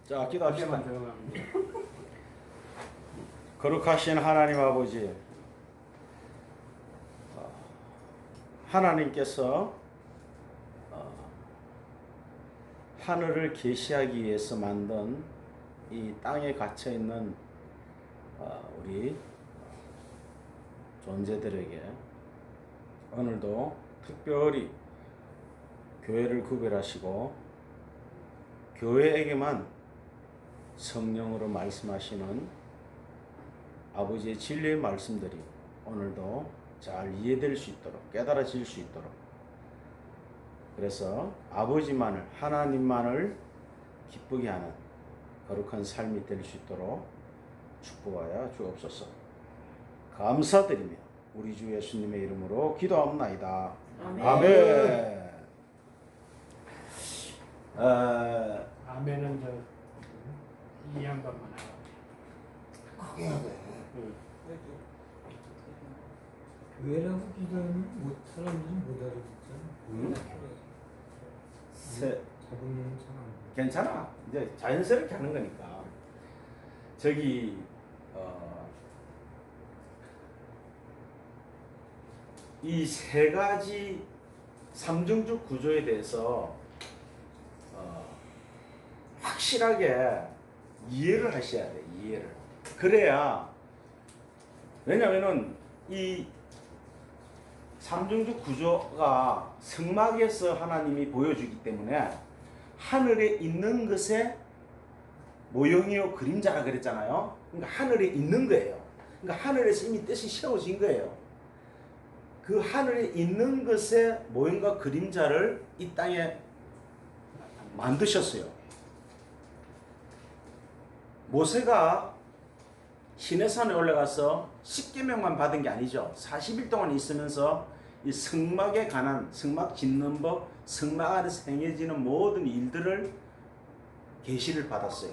자, 기도합시다. 거룩하신 하나님 아버지, 하나님께서 하늘을 계시하기 위해서 만든 이 땅에 갇혀 있는 우리 존재들에게 오늘도 특별히 교회를 구별하시고 교회에게만 성령으로 말씀하시는 아버지의 진리의 말씀들이 오늘도 잘 이해될 수 있도록, 깨달아질 수 있도록, 그래서 아버지만을, 하나님만을 기쁘게 하는 거룩한 삶이 될 수 있도록 축복하여 주옵소서. 감사드리며 우리 주 예수님의 이름으로 기도합나이다. 아멘. 아멘. 아멘은 이 양반만 하라. 크게 해야 돼. 왜라고 기도하면 사람들이 못 알아듣잖아. 잡으면 참 괜찮아. 이제 자연스럽게 하는 거니까. 저기 이 세 가지 삼중주 구조에 대해서 확실하게 이해를 하셔야 돼. 이해를. 그래야, 왜냐면은 이 삼중주 구조가 성막에서 하나님이 보여주기 때문에 하늘에 있는 것의 모형이요 그림자라 그랬잖아요. 그러니까 하늘에 있는 거예요. 그러니까 하늘에서 이미 뜻이 세워진 거예요. 그 하늘에 있는 것의 모형과 그림자를 이 땅에 만드셨어요. 모세가 시내산에 올라가서 10계명만 받은 게 아니죠. 40일 동안 있으면서 이 성막에 관한, 성막 짓는 법, 성막 안에서 행해지는 모든 일들을 계시를 받았어요.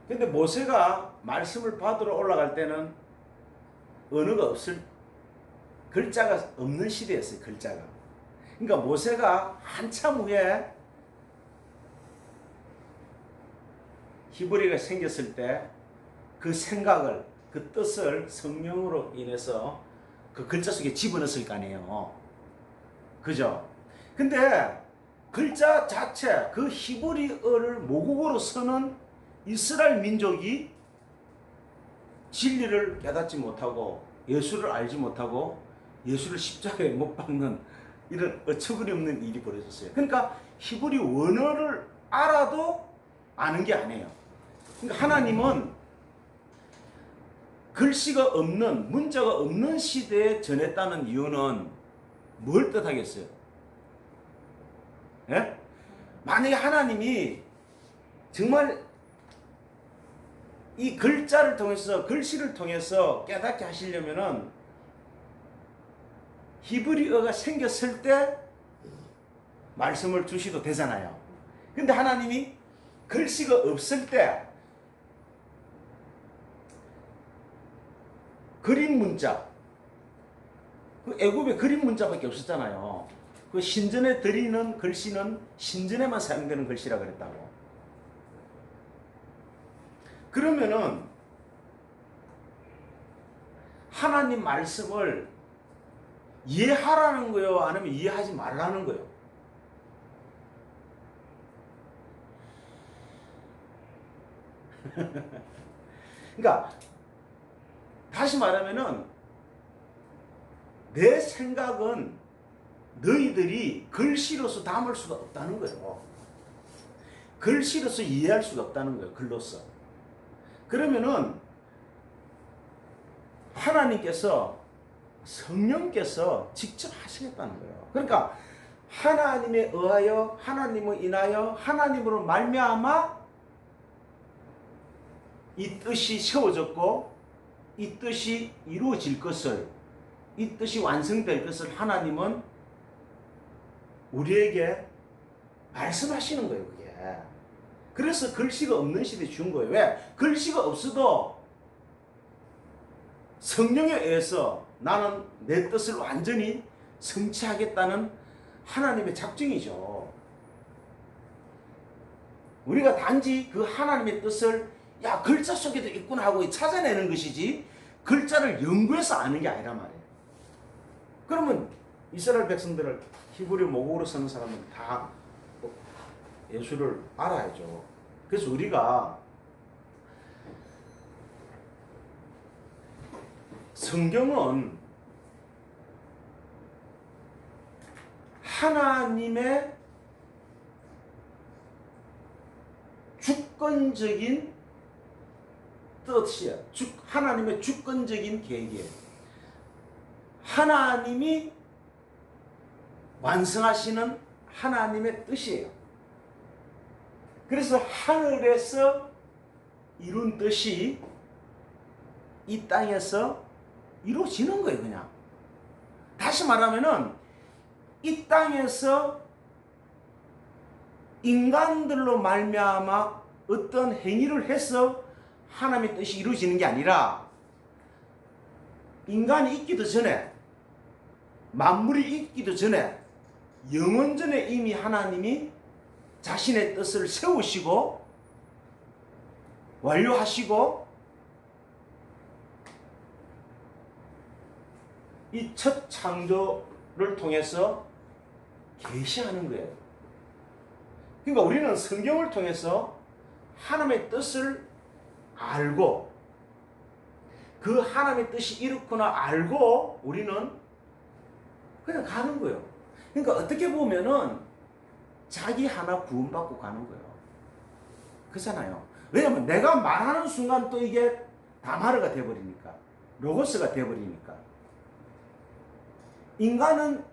근데 모세가 말씀을 받으러 올라갈 때는 언어가 글자가 없는 시대였어요. 글자가. 그러니까 모세가 한참 후에 히브리가 생겼을 때 그 생각을, 그 뜻을 성령으로 인해서 그 글자 속에 집어넣었을 거 아니에요. 그죠? 근데 글자 자체, 그 히브리어를 모국어로 쓰는 이스라엘 민족이 진리를 깨닫지 못하고 예수를 알지 못하고 예수를 십자가에 못 박는 이런 어처구니없는 일이 벌어졌어요. 그러니까 히브리 원어를 알아도 아는 게 아니에요. 그러니까 하나님은 글씨가 없는, 문자가 없는 시대에 전했다는 이유는 뭘 뜻하겠어요? 예? 만약에 하나님이 정말 이 글자를 통해서, 글씨를 통해서 깨닫게 하시려면은 히브리어가 생겼을 때 말씀을 주시도 되잖아요. 근데 하나님이 글씨가 없을 때 그림 문자, 그 애굽에 그림 문자밖에 없었잖아요. 그 신전에 드리는 글씨는 신전에만 사용되는 글씨라 그랬다고. 그러면은 하나님 말씀을 이해하라는 거예요? 아니면 이해하지 말라는 거예요? 그러니까 다시 말하면은 내 생각은 너희들이 글씨로서 담을 수가 없다는 거예요. 글씨로서 이해할 수가 없다는 거예요. 글로서. 그러면은 하나님께서, 성령께서 직접 하시겠다는 거예요. 그러니까 하나님에 의하여, 하나님을 인하여, 하나님으로 말미암아 이 뜻이 세워졌고 이 뜻이 이루어질 것을, 이 뜻이 완성될 것을 하나님은 우리에게 말씀하시는 거예요. 그게. 그래서 글씨가 없는 시대에 준 거예요. 왜? 글씨가 없어도 성령에 의해서 나는 내 뜻을 완전히 성취하겠다는 하나님의 작정이죠. 우리가 단지 그 하나님의 뜻을 야 글자 속에도 있구나 하고 찾아내는 것이지 글자를 연구해서 아는 게 아니란 말이에요. 그러면 이스라엘 백성들을 히브리 모국어로 쓰는 사람은 다 예수를 알아야죠. 그래서 우리가 성경은 하나님의 주권적인 뜻이에요. 하나님의 주권적인 계획이에요. 하나님이 완성하시는 하나님의 뜻이에요. 그래서 하늘에서 이룬 뜻이 이 땅에서 이루어지는 거예요. 그냥 다시 말하면은 이 땅에서 인간들로 말미암아 어떤 행위를 해서 하나님의 뜻이 이루어지는 게 아니라 인간이 있기도 전에 만물이 있기도 전에 영원 전에 이미 하나님이 자신의 뜻을 세우시고 완료하시고 이 첫 창조를 통해서 계시하는 거예요. 그러니까 우리는 성경을 통해서 하나님의 뜻을 알고 그 하나님의 뜻이 이렇구나 알고 우리는 그냥 가는 거예요. 그러니까 어떻게 보면은 자기 하나 구원받고 가는 거예요. 그렇잖아요. 왜냐면 내가 말하는 순간 또 이게 다마르가 돼버리니까 로고스가 돼버리니까 인간은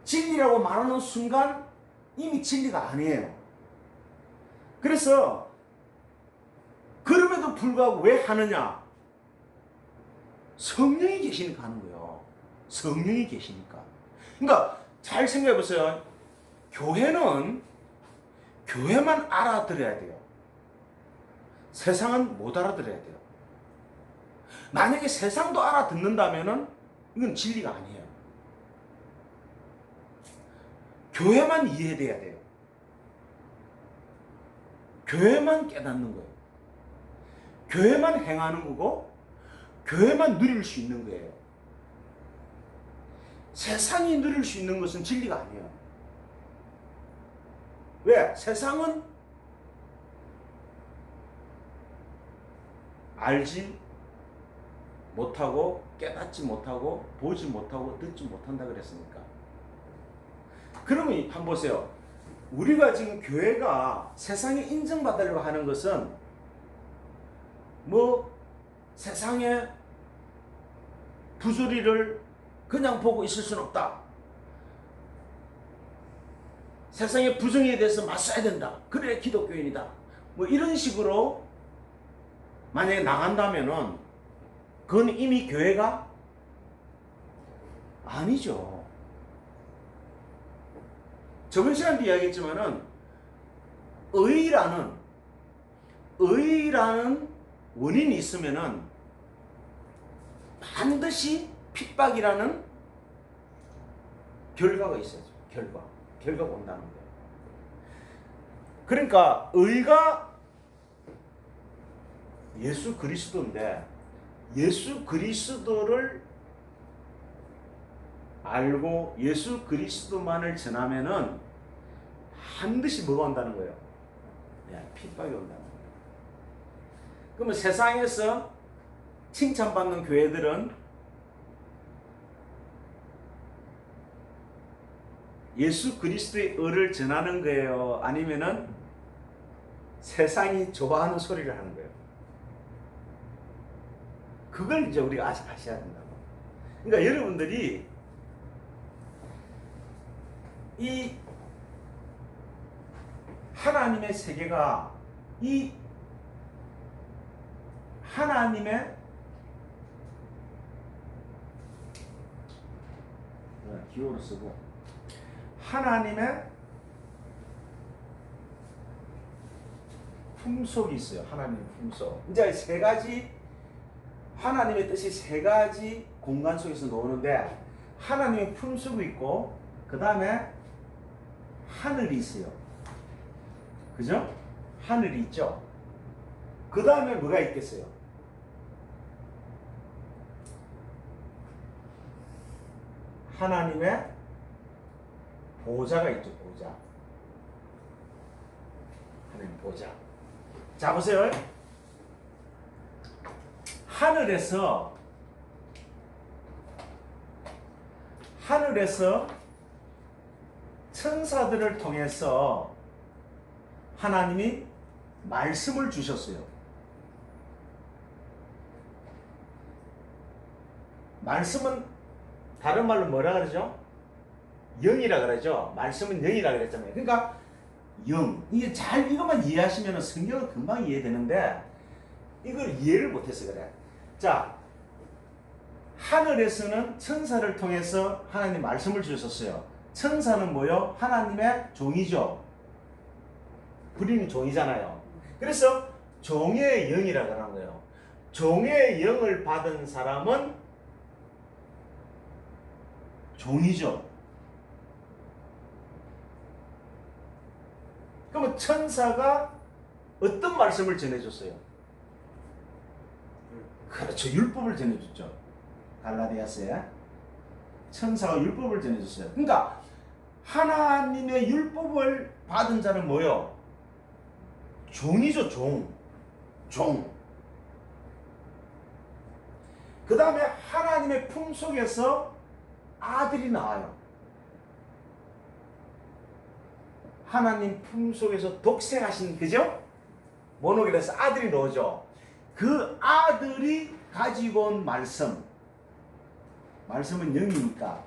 진리라고 말하는 순간 이미 진리가 아니에요. 그래서 그럼에도 불구하고 왜 하느냐? 성령이 계시니까 하는 거예요. 성령이 계시니까. 그러니까 잘 생각해 보세요. 교회는 교회만 알아들어야 돼요. 세상은 못 알아들어야 돼요. 만약에 세상도 알아듣는다면은 이건 진리가 아니에요. 교회만 이해돼야 돼요. 교회만 깨닫는 거예요. 교회만 행하는 거고 교회만 누릴 수 있는 거예요. 세상이 누릴 수 있는 것은 진리가 아니에요. 왜? 세상은 알지 못하고 깨닫지 못하고 보지 못하고 듣지 못한다 그랬으니까. 그러면 한번 보세요. 우리가 지금 교회가 세상에 인정받으려고 하는 것은 뭐 세상의 부조리를 그냥 보고 있을 수는 없다. 세상의 부정에 대해서 맞서야 된다. 그래야 기독교인이다. 뭐 이런 식으로 만약에 나간다면은 그건 이미 교회가 아니죠. 저번 시간에도 이야기했지만은 의라는 원인이 있으면은 반드시 핍박이라는 결과가 있어야죠. 결과가 온다는 거예요. 그러니까 의가 예수 그리스도인데 예수 그리스도를 알고 예수 그리스도만을 전하면은 반드시 뭐가 온다는 거예요? 핍박이 온다는 거예요. 그러면 세상에서 칭찬받는 교회들은 예수 그리스도의 의를 전하는 거예요? 아니면은 세상이 좋아하는 소리를 하는 거예요? 그걸 이제 우리가 아셔야 된다고. 그러니까 여러분들이 이 하나님의 세계가 이 하나님의 기호로 쓰고 하나님의 품속이 있어요. 하나님의 품속. 이제 세 가지 하나님의 뜻이 세 가지 공간 속에서 나오는데 하나님의 품속이 있고 그 다음에 하늘이 있어요. 그죠? 하늘이 있죠. 그 다음에 뭐가 있겠어요? 하나님의 보좌가 있죠. 보좌. 하나님 보좌. 자 보세요. 하늘에서 천사들을 통해서 하나님이 말씀을 주셨어요. 말씀은 다른 말로 뭐라 그러죠? 영이라 그러죠. 말씀은 영이라 그랬잖아요. 그러니까 영. 이게 잘 이것만 이해하시면 성경은 금방 이해되는데 이걸 이해를 못해서 그래. 자, 하늘에서는 천사를 통해서 하나님 말씀을 주셨어요. 천사는 뭐요? 하나님의 종이죠. 불임이 종이잖아요. 그래서 종의 영이라 그러는 거예요. 종의 영을 받은 사람은 종이죠. 그러면 천사가 어떤 말씀을 전해줬어요? 그렇죠. 율법을 전해줬죠. 갈라디아서에 천사가 율법을 전해줬어요. 그러니까 하나님의 율법을 받은 자는 뭐요? 종이죠. 종. 그 다음에 하나님의 품속에서 아들이 나와요. 하나님 품속에서 독생하신, 그죠? 모노겔에서 아들이 나오죠. 그 아들이 가지고 온 말씀은 영이니까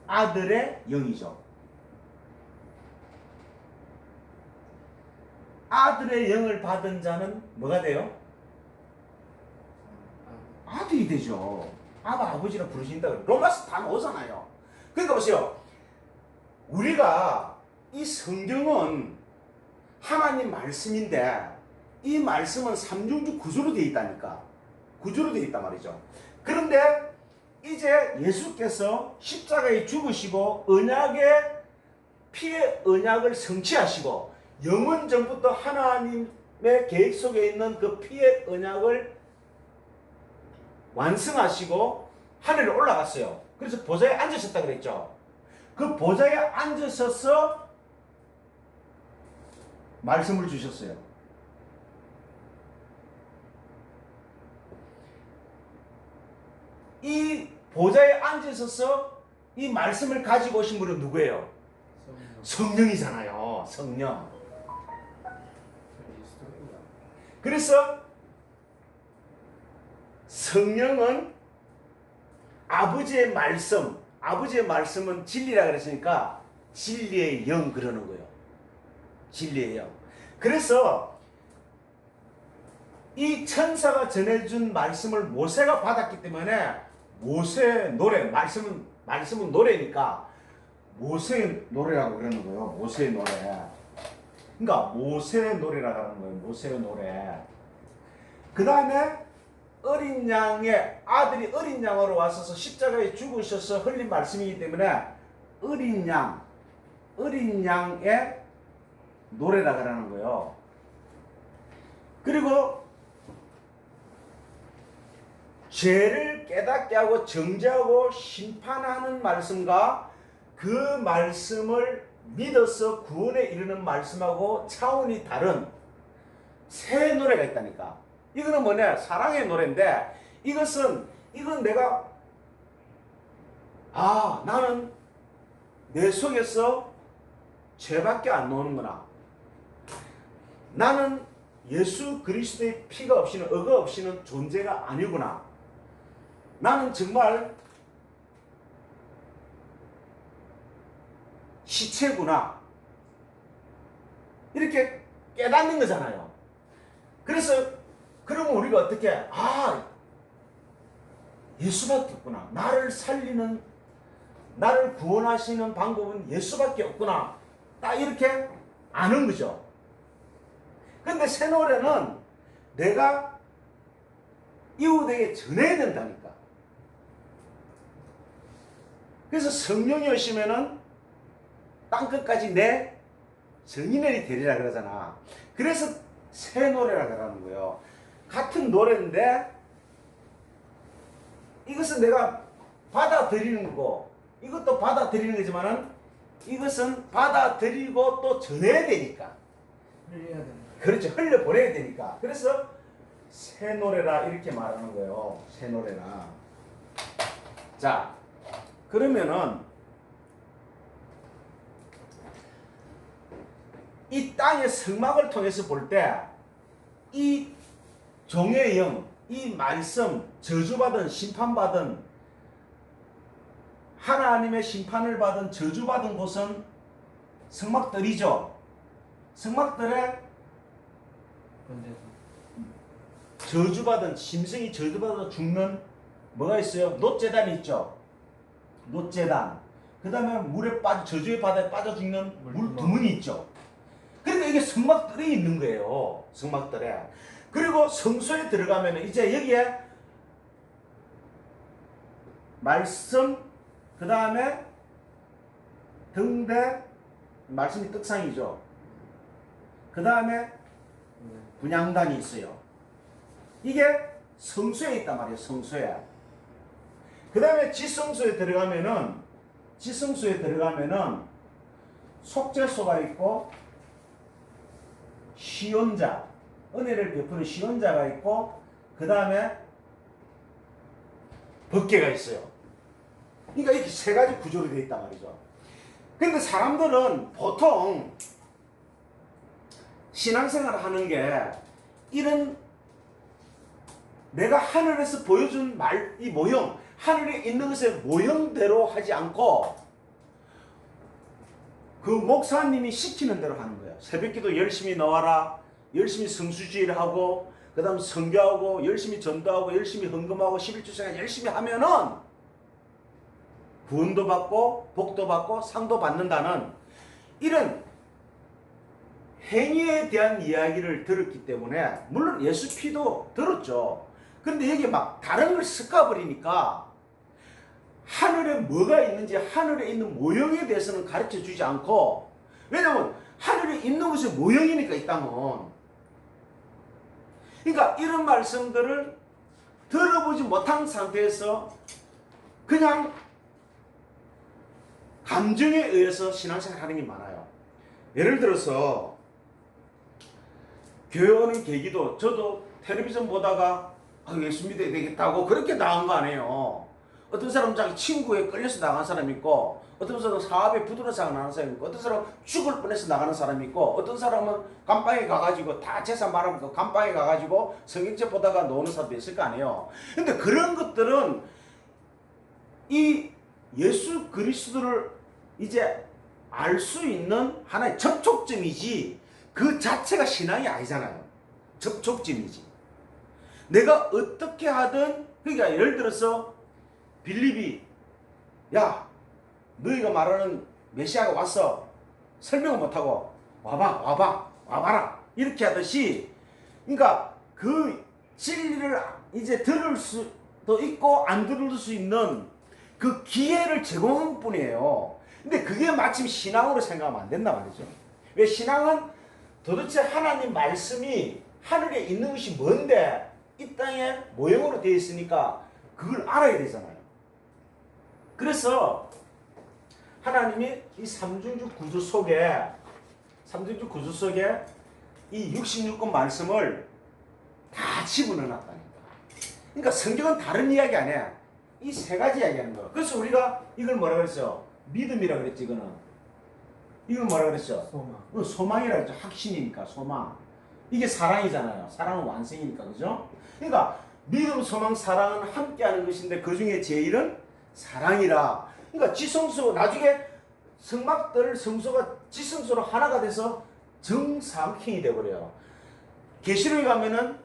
아들의 영이죠. 아들의 영을 받은 자는 뭐가 돼요? 아들이 되죠. 아버지라 부르신다. 로마서 다 나오잖아요. 그러니까 보세요. 우리가 이 성경은 하나님 말씀인데 이 말씀은 삼중주 구조로 되어 있다니까. 구조로 되어 있단 말이죠. 그런데 이제 예수께서 십자가에 죽으시고 언약의 피의 언약을 성취하시고 영원 전부터 하나님의 계획 속에 있는 그 피의 언약을 완성하시고 하늘에 올라갔어요. 그래서 보좌에 앉으셨다 그랬죠. 그 보좌에 앉으셔서 말씀을 주셨어요. 이 보좌에 앉으셔서 이 말씀을 가지고 오신 분은 누구예요? 성령이잖아요. 성령. 그래서 성령은 아버지의 말씀은 진리라 그랬으니까 진리의 영 그러는 거예요. 진리의 영. 그래서 이 천사가 전해준 말씀을 모세가 받았기 때문에 모세 노래, 말씀은 노래니까 모세의 노래라고 그러는 거예요. 모세의 노래. 그러니까 모세의 노래라고 하는 거예요. 모세의 노래. 그 다음에 어린 양의 아들이 어린 양으로 와서 십자가에 죽으셔서 흘린 말씀이기 때문에 어린 양의 노래라고 하는 거예요. 그리고 죄를 깨닫게 하고 정죄하고 심판하는 말씀과 그 말씀을 믿어서 구원에 이르는 말씀하고 차원이 다른 새 노래가 있다니까. 이거는 뭐냐? 사랑의 노래인데 이건 내가 나는 내 속에서 죄밖에 안 나오는구나. 나는 예수 그리스도의 피가 없이는 의가 없이는 존재가 아니구나. 나는 정말 시체구나. 이렇게 깨닫는 거잖아요. 그래서 그러면 우리가 어떻게 예수밖에 없구나. 나를 살리는, 나를 구원하시는 방법은 예수밖에 없구나. 딱 이렇게 아는 거죠. 근데 새 노래는 내가 이웃에게 전해야 된다니까. 그래서 성령이 오시면은 땅끝까지 내 정인을 되리라 그러잖아. 그래서 새 노래라 그러는 거예요. 같은 노래인데 이것은 내가 받아들이는 거고 이것도 받아들이는 거지만은 이것은 받아들이고 또 전해야 되니까. 흘려야 된다. 그렇죠. 흘려보내야 되니까. 그래서 새 노래라 이렇게 말하는 거예요. 새 노래라. 자, 그러면은 이 땅의 성막을 통해서 볼 때 이 종의 영, 이 말씀, 저주받은 심판받은 하나님의 심판을 받은 저주받은 곳은 성막들이죠. 성막들에 저주받은 심성이 저주받아 죽는 뭐가 있어요? 놋재단이 있죠. 놋재단. 그 다음에 물에 빠져 저주의 바다에 빠져 죽는 물두문이 있죠. 그러니까 이게 성막들이 있는 거예요. 성막들에. 그리고 성소에 들어가면 이제 여기에 말씀, 그 다음에 등대, 말씀이 떡상이죠. 그 다음에 분향단이 있어요. 이게 성소에 있단 말이에요. 성소에. 그 다음에 지성소에 들어가면은 속죄소가 있고 시온자, 은혜를 베푸는 시온자가 있고 그 다음에 법궤가 있어요. 그러니까 이렇게 세 가지 구조로 되어 있단 말이죠. 근데 사람들은 보통 신앙생활을 하는 게 이런 내가 하늘에서 보여준 이 모형, 하늘에 있는 것의 모형대로 하지 않고 그 목사님이 시키는 대로 하는 거예요. 새벽기도 열심히 나와라, 열심히 성수주의를 하고, 그 다음 선교하고, 열심히 전도하고, 열심히 헌금하고, 11주생활 열심히 하면은 구원도 받고, 복도 받고, 상도 받는다는 이런 행위에 대한 이야기를 들었기 때문에, 물론 예수 피도 들었죠. 근데 여기 막 다른 걸 섞어버리니까 하늘에 뭐가 있는지 하늘에 있는 모형에 대해서는 가르쳐 주지 않고, 왜냐면 하늘에 있는 것이 모형이니까 이 땅은. 그러니까 이런 말씀들을 들어보지 못한 상태에서 그냥 감정에 의해서 신앙생활 하는 게 많아요. 예를 들어서 교회 오는 계기도 저도 텔레비전 보다가 예수 믿어야 되겠다고 그렇게 나온 거 아니에요. 어떤 사람은 자기 친구에 끌려서 나간 사람이 있고, 어떤 사람은 사업에 부도로서 나가는 사람이 있고, 어떤 사람은 죽을 뻔해서 나가는 사람이 있고, 어떤 사람은 감방에 가가지고 다 재산 말아먹고 감방에 가가지고 성경책 보다가 노는 사람도 있을 거 아니에요. 근데 그런 것들은 이 예수 그리스도를 이제 알 수 있는 하나의 접촉점이지 그 자체가 신앙이 아니잖아요. 접촉점이지. 내가 어떻게 하든, 그러니까 예를 들어서 빌립이 야 너희가 말하는 메시아가 왔어, 설명을 못하고 와봐라 이렇게 하듯이, 그러니까 그 진리를 이제 들을 수도 있고 안 들을 수 있는 그 기회를 제공한 뿐이에요. 근데 그게 마침 신앙으로 생각하면 안 된단 말이죠. 왜? 신앙은 도대체 하나님 말씀이 하늘에 있는 것이 뭔데 이 땅에 모형으로 되어 있으니까 그걸 알아야 되잖아요. 그래서 하나님이 이 삼중주 구조 속에 이 66권 말씀을 다 집어넣어놨다니까. 그러니까 성경은 다른 이야기 아니야. 이 세 가지 이야기하는 거야. 그래서 우리가 이걸 뭐라 그랬어요? 믿음이라 그랬지. 이걸 뭐라 그랬죠? 소망. 소망이라 그랬죠. 확신이니까 소망. 이게 사랑이잖아요. 사랑은 완성이니까, 그죠? 그러니까 믿음, 소망, 사랑은 함께하는 것인데 그 중에 제일은 사랑이라. 그러니까 지성소, 나중에 성소가 지성소로 하나가 돼서 정사각형이 돼버려요. 계시록에 가면은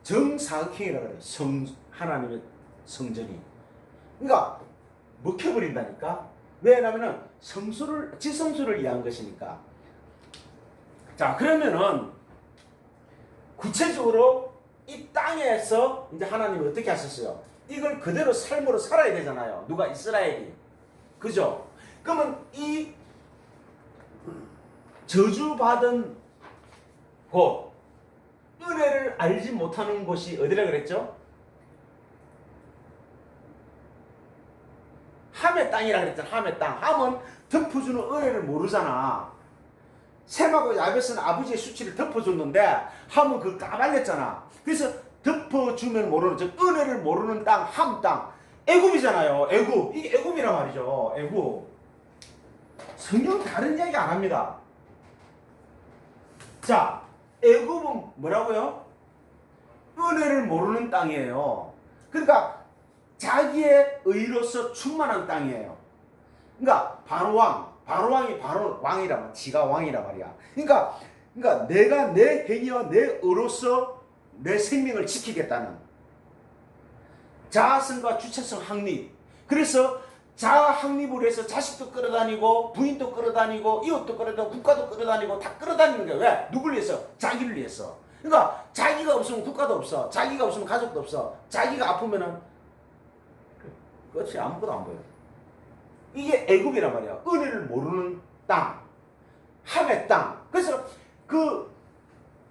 정사각형이라고 그래요. 하나님의 성전이. 그러니까 먹혀버린다니까. 왜냐면은 지성소를 이해한 것이니까. 자, 그러면은 구체적으로 이 땅에서 이제 하나님이 어떻게 하셨어요? 이걸 그대로 삶으로 살아야 되잖아요. 누가? 이스라엘이. 그죠? 그러면 이 저주받은 곳, 은혜를 알지 못하는 곳이 어디라 그랬죠? 함의 땅이라 그랬잖아. 함의 땅. 함은 덮어주는 은혜를 모르잖아. 셈하고 야벳은 아버지의 수치를 덮어줬는데 함은 그걸 까발렸잖아. 그래서 덮어주면 모르는, 즉 은혜를 모르는 땅, 함 땅. 애굽이잖아요. 애굽. 이게 애굽이란 말이죠. 애굽. 성경은 다른 이야기 안 합니다. 자, 애굽은 뭐라고요? 은혜를 모르는 땅이에요. 그러니까 자기의 의로서 충만한 땅이에요. 그러니까 바로왕이 바로 왕이란 말이야. 지가 왕이란 말이야. 그러니까 내가 내 행위와 내 의로서 내 생명을 지키겠다는 자아성과 주체성 확립. 그래서 자아 확립을 해서 자식도 끌어다니고 부인도 끌어다니고 이웃도 끌어다니고 국가도 끌어다니고 다 끌어다니는 거야. 왜? 누굴 위해서? 자기를 위해서. 그러니까 자기가 없으면 국가도 없어. 자기가 없으면 가족도 없어. 자기가 아프면은 끝이 아무것도 안 보여. 이게 애굽이란 말이야. 은혜를 모르는 땅, 함의 땅. 그래서 그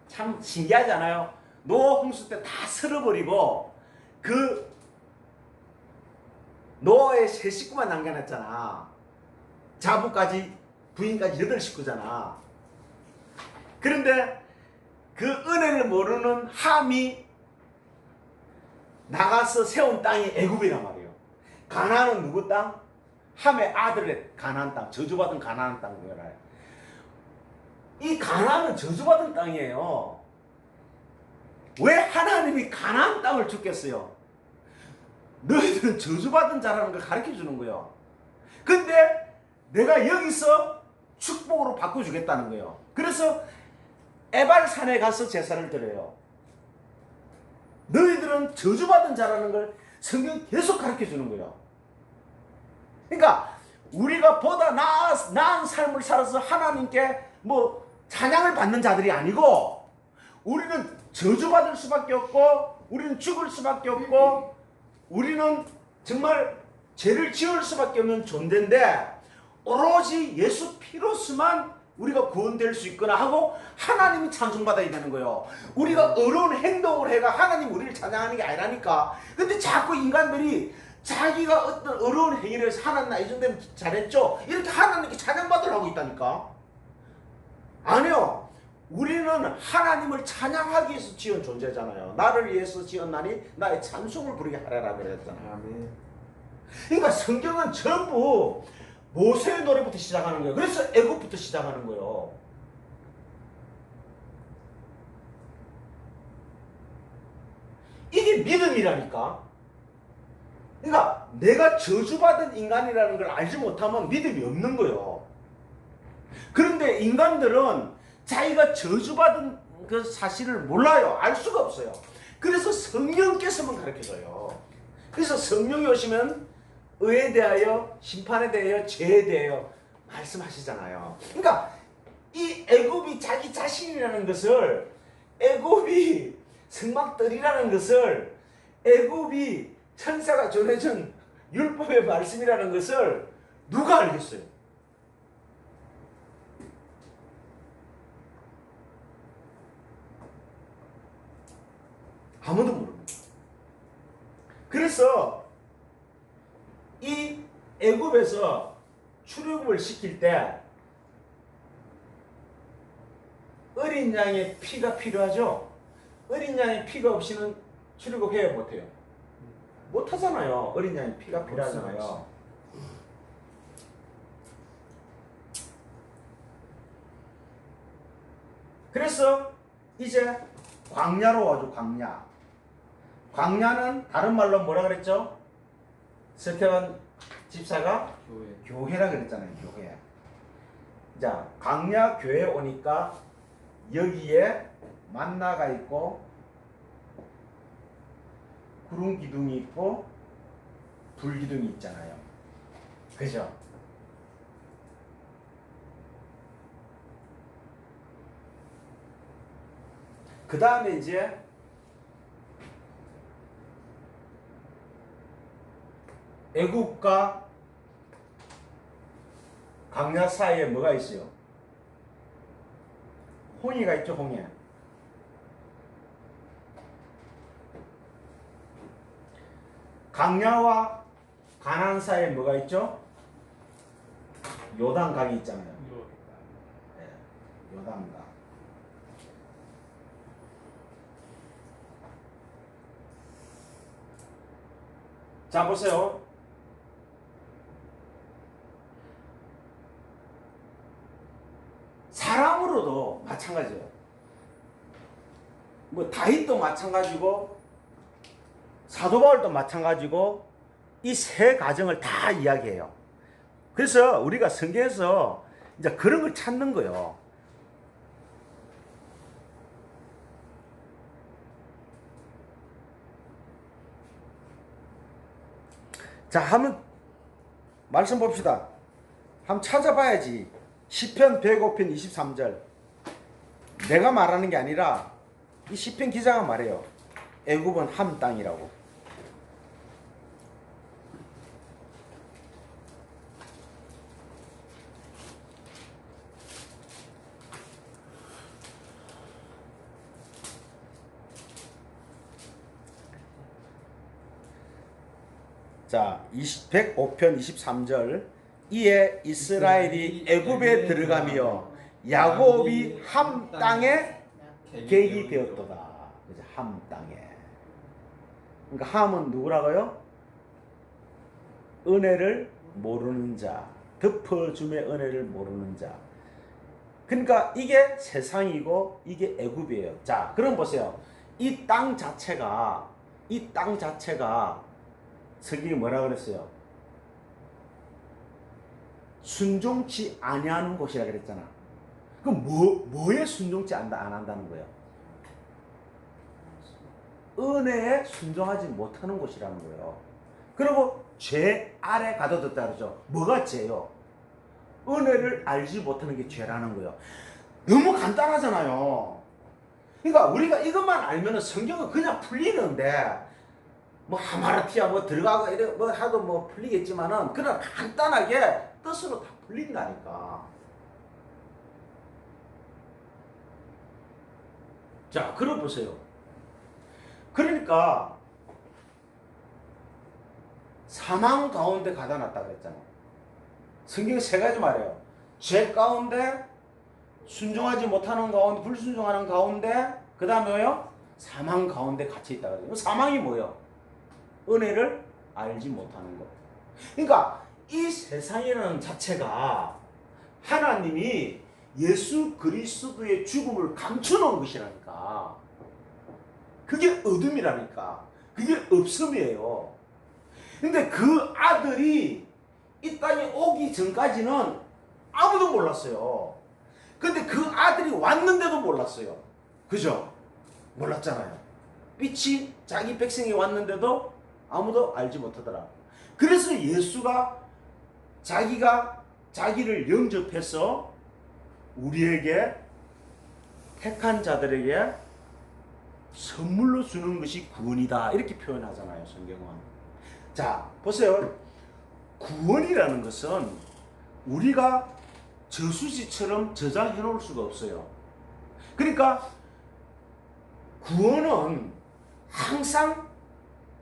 참 신기하지 않아요? 노아 홍수 때 다 쓸어버리고 그 노아의 세 식구만 남겨놨잖아. 자부까지 부인까지 8식구잖아. 그런데 그 은혜를 모르는 함이 나가서 세운 땅이 애굽이란 말이에요. 가나안은 누구 땅? 함의 아들의 가나안 땅, 저주받은 가나안 땅이에요. 이 가나안은 저주받은 땅이에요. 왜 하나님이 가나안 땅을 줬겠어요? 너희들은 저주받은 자라는 걸 가르쳐 주는 거예요. 근데 내가 여기서 축복으로 바꿔주겠다는 거예요. 그래서 에발산에 가서 제사를 드려요. 너희들은 저주받은 자라는 걸 성경 계속 가르쳐 주는 거예요. 그러니까 우리가 보다 나은 삶을 살아서 하나님께 뭐 찬양을 받는 자들이 아니고 우리는 저주받을 수밖에 없고 우리는 죽을 수밖에 없고 우리는 정말 죄를 지을 수밖에 없는 존재인데 오로지 예수 피로서만 우리가 구원될 수 있거나 하고 하나님이 찬송받아야 되는 거예요. 우리가 어려운 행동을 해가 하나님 우리를 찬양하는 게 아니라니까. 근데 자꾸 인간들이 자기가 어떤 어려운 행위를 해서 하나님 나 이 정도면 잘했죠? 이렇게 하나님께 찬양받으려고 있다니까. 아니요. 우리는 하나님을 찬양하기 위해서 지은 존재잖아요. 나를 위해서 지었나니 나의 찬송을 부르게 하라라 그랬잖아요. 아멘. 그러니까 성경은 전부 모세의 노래부터 시작하는 거예요. 그래서 애굽부터 시작하는 거예요. 이게 믿음이라니까. 그러니까 내가 저주받은 인간이라는 걸 알지 못하면 믿음이 없는 거예요. 그런데 인간들은 자기가 저주받은 그 사실을 몰라요. 알 수가 없어요. 그래서 성령께서만 가르쳐줘요. 그래서 성령이 오시면 의에 대하여, 심판에 대하여, 죄에 대하여 말씀하시잖아요. 그러니까 이 애굽이 자기 자신이라는 것을, 애굽이 성막들이라는 것을, 애굽이 천사가 전해준 율법의 말씀이라는 것을 누가 알겠어요? 아무도 모릅니다. 그래서 이 애굽에서 출애굽을 시킬 때 어린 양의 피가 필요하죠. 어린 양의 피가 없이는 출애굽해야 못해요. 못하잖아요. 어린 양의 피가 필요하잖아요. 그래서 이제 광야로 와줘. 광야는 다른 말로 뭐라 그랬죠? 스테반 집사가 교회라 그랬잖아요. 교회. 자, 광야 교회 오니까 여기에 만나가 있고 구름 기둥이 있고 불 기둥이 있잖아요. 그죠? 그 다음에 이제 애굽과 광야 사이에 뭐가 있어요? 홍해가 있죠, 홍해. 강야와 가나안 사이에 뭐가 있죠? 요단강이 있잖아요. 네, 요단강. 자, 보세요. 사람으로도 마찬가지예요. 뭐 다윗도 마찬가지고 사도 바울도 마찬가지고 이 세 가정을 다 이야기해요. 그래서 우리가 성경에서 이제 그런 걸 찾는 거예요. 자, 한번 말씀 봅시다. 한번 찾아봐야지. 시편 105편 23절. 내가 말하는 게 아니라 이 시편 기자가 말해요. 애굽은 함 땅이라고. 자, 105편 23절. 이에 이스라엘이 애굽에 들어가며 야곱이 함 땅에 객이 되었도다. 그죠? 함 땅에. 그러니까 함은 누구라고요? 은혜를 모르는 자, 덮어줌의 은혜를 모르는 자. 그러니까 이게 세상이고 이게 애굽이에요. 자, 그럼 보세요. 이 땅 자체가 성경이 뭐라 그랬어요? 순종치 아니하는 곳이라 그랬잖아. 그럼 뭐에 순종치 안 한다는 거예요? 은혜에 순종하지 못하는 곳이라는 거예요. 그리고 죄 아래 가둬뒀다 그러죠. 뭐가 죄요? 은혜를 알지 못하는 게 죄라는 거예요. 너무 간단하잖아요. 그러니까 우리가 이것만 알면은 성경은 그냥 풀리는데, 뭐 하마르티야 뭐 들어가고 이래 뭐 하도 뭐 풀리겠지만은 그냥 간단하게 뜻으로 다 풀린다니까. 자, 그럼 보세요. 그러니까 사망 가운데 가다 놨다 그랬잖아요. 성경에 세 가지 말해요. 죄 가운데, 순종하지 못하는 가운데, 불순종하는 가운데, 그 다음에 뭐요? 사망 가운데 갇혀 있다 그래요. 사망이 뭐예요? 은혜를 알지 못하는 것. 그러니까 이 세상이라는 자체가 하나님이 예수 그리스도의 죽음을 감춰놓은 것이라니까. 그게 어둠이라니까. 그게 없음이에요. 근데 그 아들이 이 땅에 오기 전까지는 아무도 몰랐어요. 근데 그 아들이 왔는데도 몰랐어요. 그죠? 몰랐잖아요. 빛이 자기 백성이 왔는데도 아무도 알지 못하더라. 그래서 예수가 자기가 자기를 영접해서 우리에게, 택한 자들에게 선물로 주는 것이 구원이다, 이렇게 표현하잖아요, 성경은. 자, 보세요. 구원이라는 것은 우리가 저수지처럼 저장해 놓을 수가 없어요. 그러니까 구원은 항상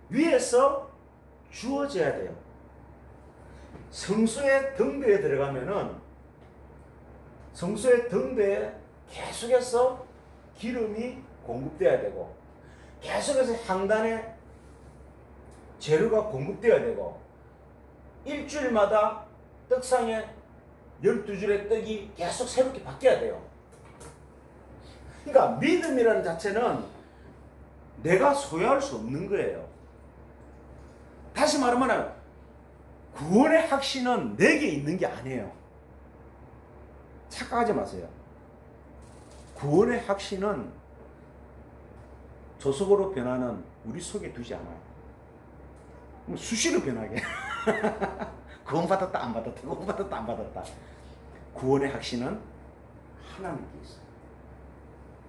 위에서 주어져야 돼요. 성소의 등대에 들어가면은 성소의 등대에 계속해서 기름이 공급돼야 되고, 계속해서 향단에 재료가 공급돼야 되고, 일주일마다 떡상에 12줄의 떡이 계속 새롭게 바뀌어야 돼요. 그러니까 믿음이라는 자체는 내가 소유할 수 없는 거예요. 다시 말하면 구원의 확신은 내게 있는 게 아니에요. 착각하지 마세요. 구원의 확신은 조속으로 변하는 우리 속에 두지 않아요. 뭐 수시로 변하게. 구원받았다 안 받았다, 구원받았다 안 받았다. 구원의 확신은 하나님께 있어요.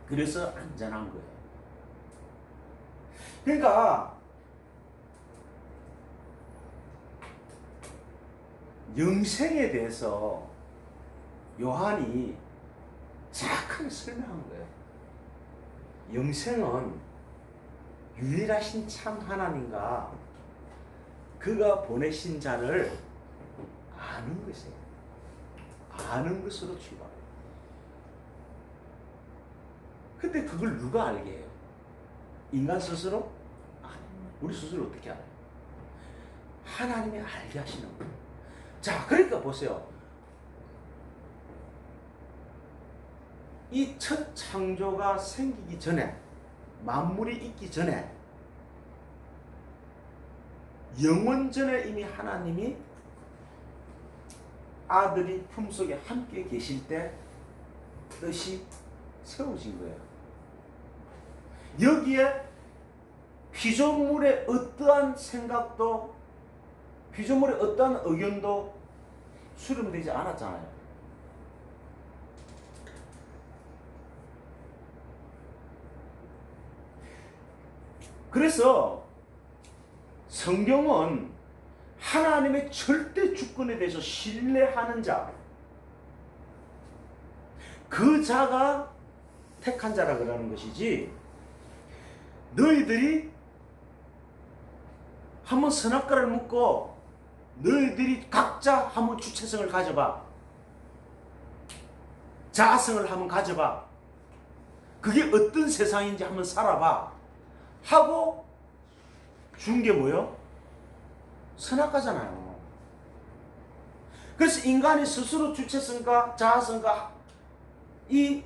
그래서 안전한 거예요. 그러니까 영생에 대해서 요한이 정확하게 설명한 거예요. 영생은 유일하신 참 하나님과 그가 보내신 자를 아는 것이에요. 아는 것으로 출발해요. 근데 그걸 누가 알게 해요? 인간 스스로? 아니, 우리 스스로 어떻게 알아요? 하나님이 알게 하시는 거예요. 자, 그러니까 보세요. 이 첫 창조가 생기기 전에, 만물이 있기 전에, 영원 전에 이미 하나님이 아들이 품속에 함께 계실 때 뜻이 세워진 거예요. 여기에 피조물의 어떠한 생각도, 피조물의 어떠한 의견도 수렴되지 않았잖아요. 그래서 성경은 하나님의 절대 주권에 대해서 신뢰하는 자, 그 자가 택한 자라 그러는 것이지, 너희들이 한번 선악과를 묻고 너희들이 각자 한번 주체성을 가져봐, 자아성을 한번 가져봐, 그게 어떤 세상인지 한번 살아봐 하고 준 게 뭐요? 선악과잖아요. 그래서 인간이 스스로 주체성과 자아성과 이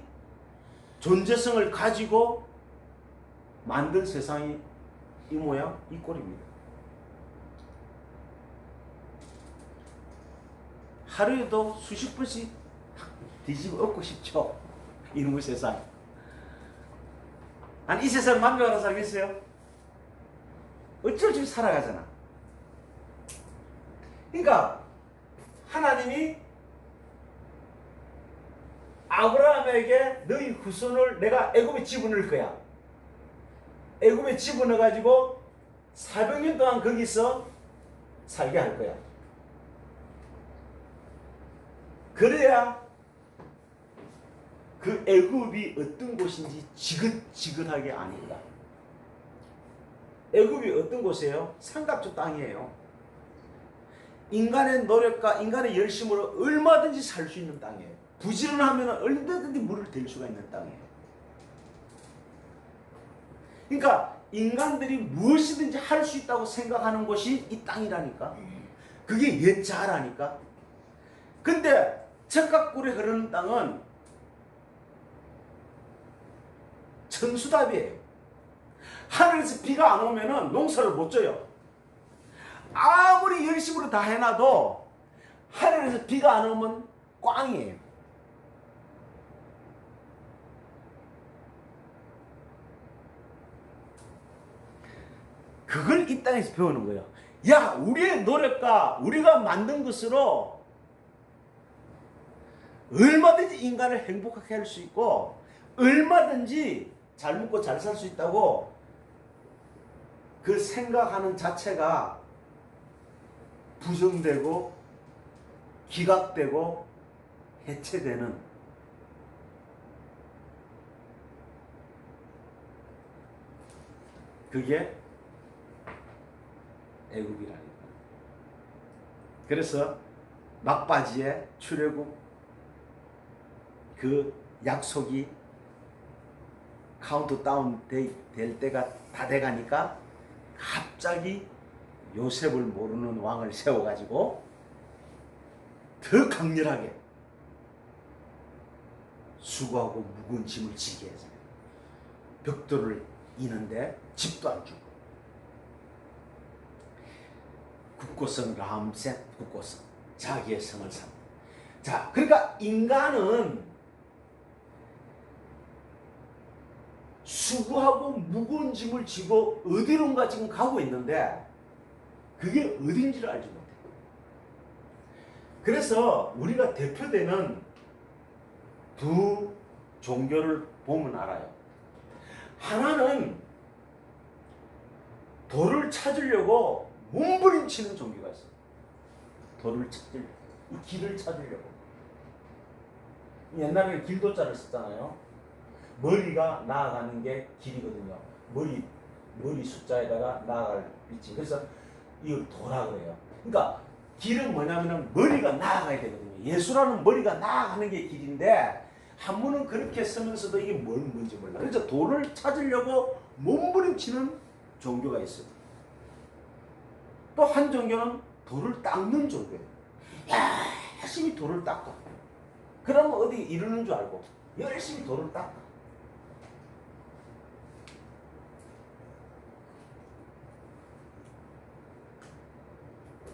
존재성을 가지고 만든 세상이 이 모양, 이 꼴입니다. 하루에도 수십 번씩 뒤집어 엎고 싶죠. 이놈의 세상. 아니, 이 세상 만족하는 사람 있어요? 어쩔 줄 살아가잖아. 그러니까 하나님이 아브라함에게 너희 후손을 내가 애굽에 집어넣을 거야. 애굽에 집어넣어가지고 400년 동안 거기서 살게 할 거야. 그래야 그 애굽이 어떤 곳인지 지긋지긋하게 아닌가. 애굽이 어떤 곳이에요? 삼각조 땅이에요. 인간의 노력과 인간의 열심으로 얼마든지 살 수 있는 땅이에요. 부지런하면 얼마든지 물을 댈 수가 있는 땅이에요. 그러니까 인간들이 무엇이든지 할 수 있다고 생각하는 곳이 이 땅이라니까. 그게 옛자라니까. 근데 적각꿀이 흐르는 땅은 천수답이에요. 하늘에서 비가 안 오면은 농사를 못 져요. 아무리 열심으로 다 해놔도 하늘에서 비가 안 오면 꽝이에요. 그걸 이 땅에서 배우는 거예요. 야, 우리의 노력과 우리가 만든 것으로 얼마든지 인간을 행복하게 할 수 있고 얼마든지 잘 먹고 잘 살 수 있다고 그 생각하는 자체가 부정되고 기각되고 해체되는, 그게 애굽이라니까. 그래서 막바지에 출애굽 그 약속이 카운트다운 될 때가 다 돼가니까 갑자기 요셉을 모르는 왕을 세워가지고 더 강렬하게 수고하고 무거운 짐을 지게 해서 벽돌을 이는데 집도 안 주고, 국고성 람셋 국고성, 자기의 성을 삼. 자, 그러니까 인간은 수고하고 무거운 짐을 지고 어디론가 지금 가고 있는데 그게 어딘지를 알지 못해요. 그래서 우리가 대표되는 두 종교를 보면 알아요. 하나는 도를 찾으려고 몸부림치는 종교가 있어요. 도를 찾으려고, 이 길을 찾으려고. 옛날에는 길도자를 썼잖아요. 머리가 나아가는 게 길이거든요. 머리 숫자에다가 나아갈 위치. 그래서 이걸 도라 그래요. 그러니까 길은 뭐냐면은 머리가 나아가야 되거든요. 예수라는 머리가 나아가는 게 길인데 한문은 그렇게 쓰면서도 이게 뭔지 몰라. 그래서 도를 찾으려고 몸부림치는 종교가 있어요. 또 한 종교는 도를 닦는 종교예요. 열심히 도를 닦아. 그러면 어디 이르는 줄 알고 열심히 도를 닦아.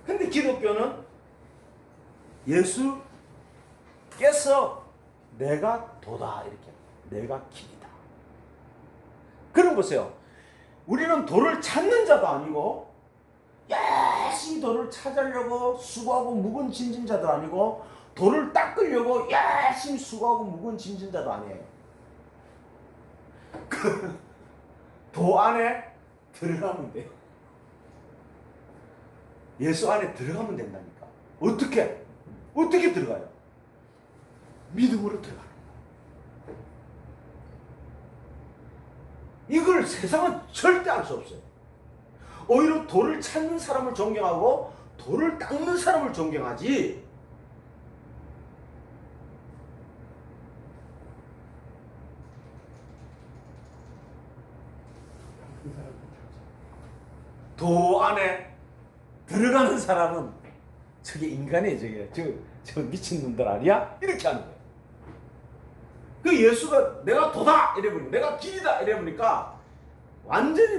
근데 기독교는 예수께서 내가 도다 이렇게 내가 길이다. 그럼 보세요. 우리는 도를 찾는 자도 아니고 열심히 도를 찾으려고 수고하고 묵은 짐진자도 아니고 도를 닦으려고 열심히 수고하고 묵은 짐진자도 아니에요. 그 도 안에 들어가면 돼요. 예수 안에 들어가면 된다니까. 어떻게 들어가요? 믿음으로 들어가는 거예요. 이걸 세상은 절대 알 수 없어요. 오히려 도를 찾는 사람을 존경하고 도를 닦는 사람을 존경하지. 그 사람들 도 안에 들어가는 사람은 저게 인간이에요. 저 미친놈들 아니야? 이렇게 하는 거예요. 그 예수가 내가 도다 이래 보니까 내가 길이다 이래 보니까 완전히